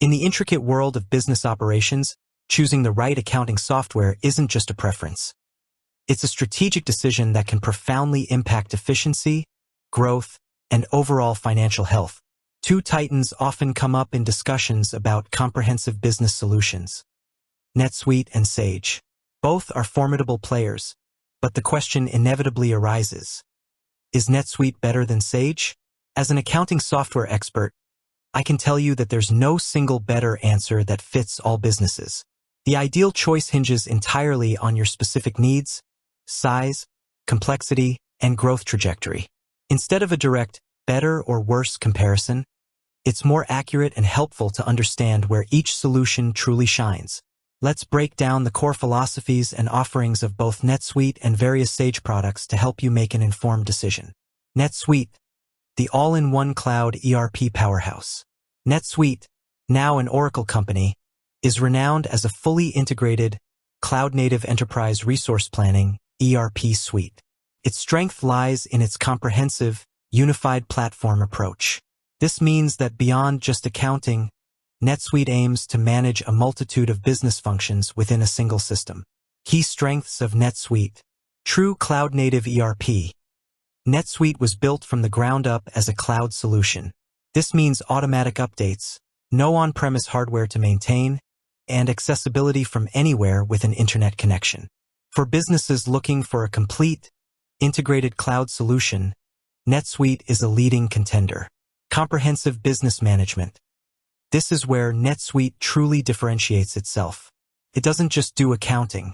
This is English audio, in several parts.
In the intricate world of business operations, choosing the right accounting software isn't just a preference. It's a strategic decision that can profoundly impact efficiency, growth, and overall financial health. Two titans often come up in discussions about comprehensive business solutions: NetSuite and Sage. Both are formidable players, but the question inevitably arises: is NetSuite better than Sage? As an accounting software expert, I can tell you that there's no single better answer that fits all businesses. The ideal choice hinges entirely on your specific needs, size, complexity, and growth trajectory. Instead of a direct better or worse comparison, it's more accurate and helpful to understand where each solution truly shines. Let's break down the core philosophies and offerings of both NetSuite and various Sage products to help you make an informed decision. NetSuite, the all-in-one cloud ERP powerhouse. NetSuite, now an Oracle company, is renowned as a fully integrated, cloud-native enterprise resource planning ERP suite. Its strength lies in its comprehensive, unified platform approach. This means that beyond just accounting, NetSuite aims to manage a multitude of business functions within a single system. Key strengths of NetSuite: true cloud-native ERP. NetSuite was built from the ground up as a cloud solution. This means automatic updates, no on-premise hardware to maintain, and accessibility from anywhere with an internet connection. For businesses looking for a complete, integrated cloud solution, NetSuite is a leading contender. Comprehensive business management. This is where NetSuite truly differentiates itself. It doesn't just do accounting.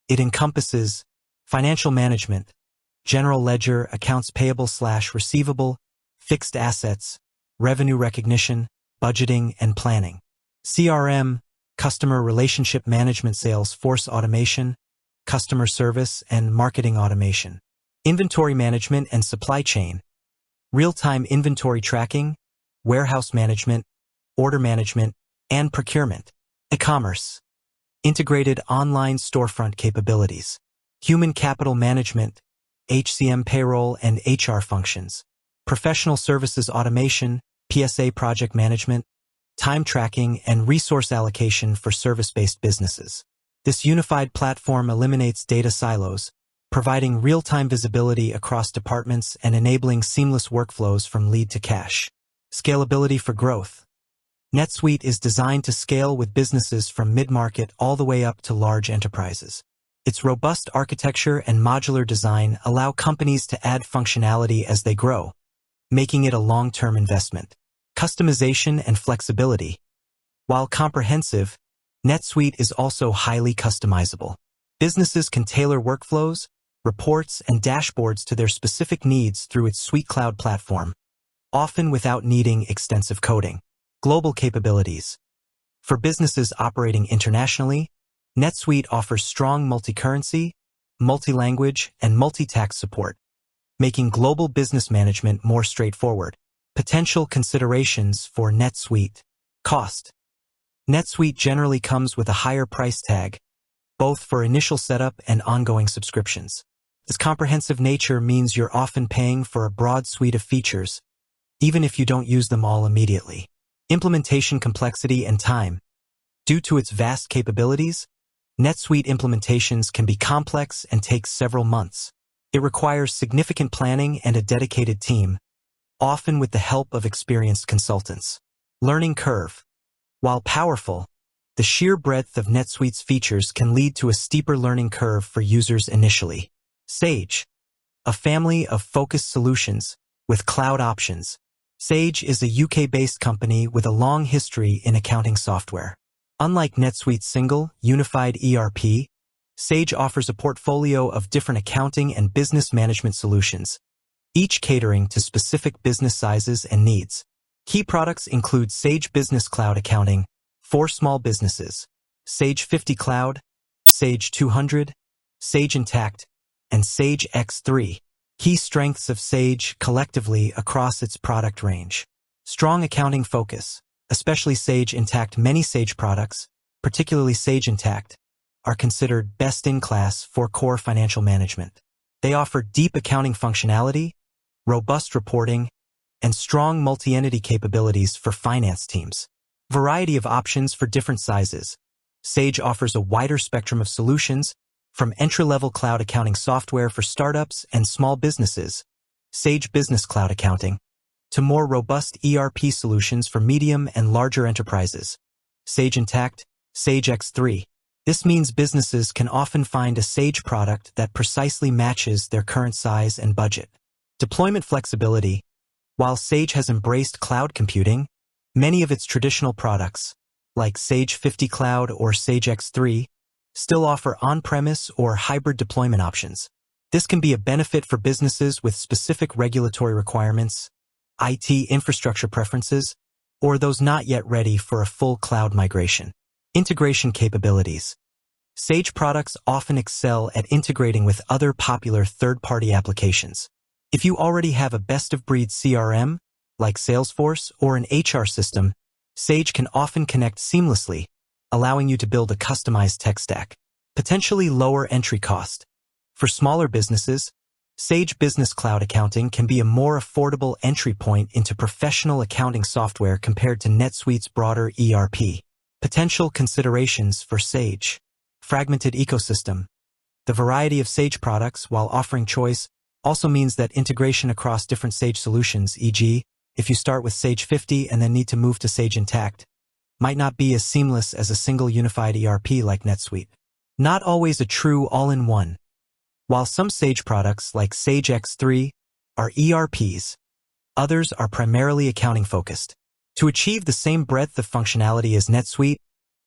It encompasses financial management, general ledger, accounts payable/receivable, fixed assets, revenue recognition, budgeting, and planning. CRM, customer relationship management, sales force automation, customer service, and marketing automation. Inventory management and supply chain, real-time inventory tracking, warehouse management, order management, and procurement. E-commerce, integrated online storefront capabilities. Human capital management, HCM payroll and HR functions. Professional services automation, PSA project management, time tracking, and resource allocation for service-based businesses. This unified platform eliminates data silos, providing real-time visibility across departments and enabling seamless workflows from lead to cash. Scalability for growth. NetSuite is designed to scale with businesses from mid-market all the way up to large enterprises. Its robust architecture and modular design allow companies to add functionality as they grow, making it a long-term investment. Customization and flexibility. While comprehensive, NetSuite is also highly customizable. Businesses can tailor workflows, reports, and dashboards to their specific needs through its suite cloud platform, often without needing extensive coding. Global capabilities. For businesses operating internationally, NetSuite offers strong multi-currency, multi-language, and multi-tax support, making global business management more straightforward. Potential considerations for NetSuite. Cost. NetSuite generally comes with a higher price tag, both for initial setup and ongoing subscriptions. This comprehensive nature means you're often paying for a broad suite of features, even if you don't use them all immediately. Implementation complexity and time. Due to its vast capabilities, NetSuite implementations can be complex and take several months. It requires significant planning and a dedicated team, often with the help of experienced consultants. Learning curve. While powerful, the sheer breadth of NetSuite's features can lead to a steeper learning curve for users initially. Sage, a family of focused solutions with cloud options. Sage is a UK-based company with a long history in accounting software. Unlike NetSuite's single, unified ERP, Sage offers a portfolio of different accounting and business management solutions, each catering to specific business sizes and needs. Key products include Sage Business Cloud Accounting for small businesses, Sage 50 Cloud, Sage 200, Sage Intacct, and Sage X3. Key strengths of Sage collectively across its product range. Strong accounting focus, especially Sage Intacct. Many Sage products, particularly Sage Intacct, are considered best-in-class for core financial management. They offer deep accounting functionality, robust reporting, and strong multi-entity capabilities for finance teams. Variety of options for different sizes. Sage offers a wider spectrum of solutions, from entry-level cloud accounting software for startups and small businesses, Sage Business Cloud Accounting, to more robust ERP solutions for medium and larger enterprises, Sage Intacct, Sage X3. This means businesses can often find a Sage product that precisely matches their current size and budget. Deployment flexibility. While Sage has embraced cloud computing, many of its traditional products, like Sage 50 Cloud or Sage X3, still offer on-premise or hybrid deployment options. This can be a benefit for businesses with specific regulatory requirements, IT infrastructure preferences, or those not yet ready for a full cloud migration. Integration capabilities. Sage products often excel at integrating with other popular third-party applications. If you already have a best-of-breed CRM, like Salesforce or an HR system, Sage can often connect seamlessly, allowing you to build a customized tech stack. Potentially lower entry cost. For smaller businesses, Sage Business Cloud Accounting can be a more affordable entry point into professional accounting software compared to NetSuite's broader ERP. Potential considerations for Sage. Fragmented ecosystem. The variety of Sage products, while offering choice, also means that integration across different Sage solutions, e.g., if you start with Sage 50 and then need to move to Sage Intacct, might not be as seamless as a single unified ERP like NetSuite. Not always a true all-in-one. While some Sage products, like Sage X3, are ERPs, others are primarily accounting-focused. To achieve the same breadth of functionality as NetSuite,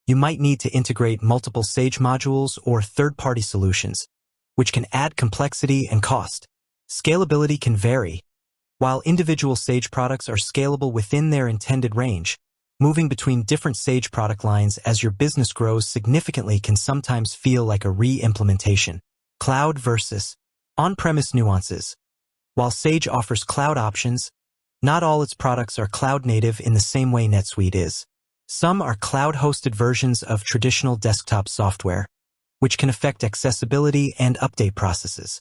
you might need to integrate multiple Sage modules or third-party solutions, which can add complexity and cost. Scalability can vary. While individual Sage products are scalable within their intended range, moving between different Sage product lines as your business grows significantly can sometimes feel like a re-implementation. Cloud versus on-premise nuances. While Sage offers cloud options, not all its products are cloud-native in the same way NetSuite is. Some are cloud-hosted versions of traditional desktop software, which can affect accessibility and update processes.